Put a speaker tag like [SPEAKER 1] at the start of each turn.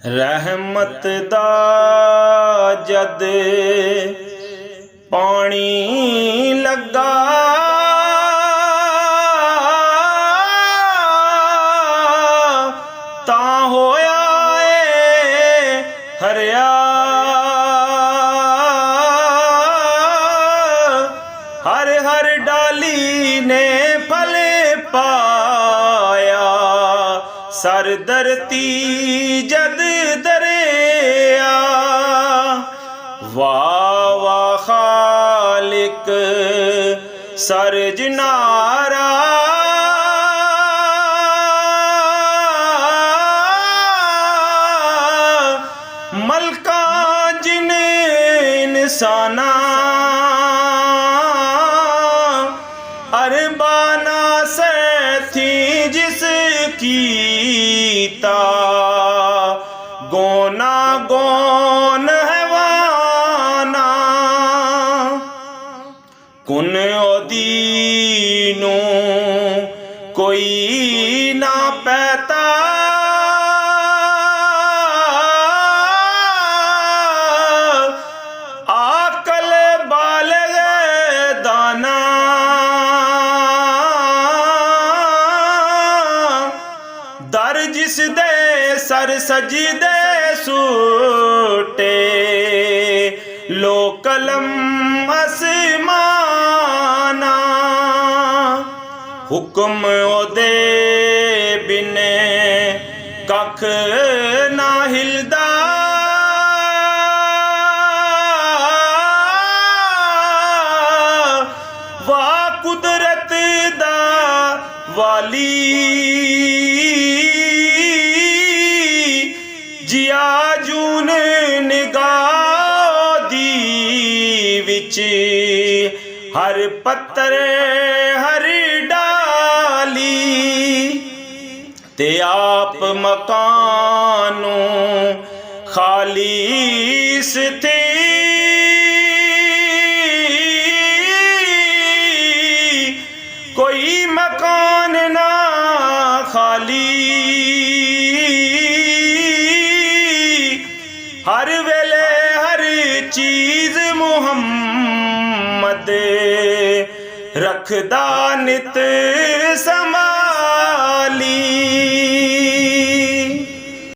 [SPEAKER 1] रहमत दा जद पानी लगा तां होया ए हरिया हर हर डाली ने फल पाया सर धरती जद दरिया वाह वाह खालिक सरजनारा मलका जिन इंसाना अरबाना से थी जिसकी गोना गौन है वाना कुन ओदीनू कोई ना पैता आकल बालग दाना दर जिस दे सर सजदे सूटे लो कलम आसमाना हुक्म ओदे बिने कख ना हिलदा वाह कुदरत दा वाली जिया जून निगाह दी विच हर पत्तर हर डाली ते आप मकानों खालिस थे कोई मकान ना खाली हर वेले हर चीज मुहम्मद रखदा नित संभाली।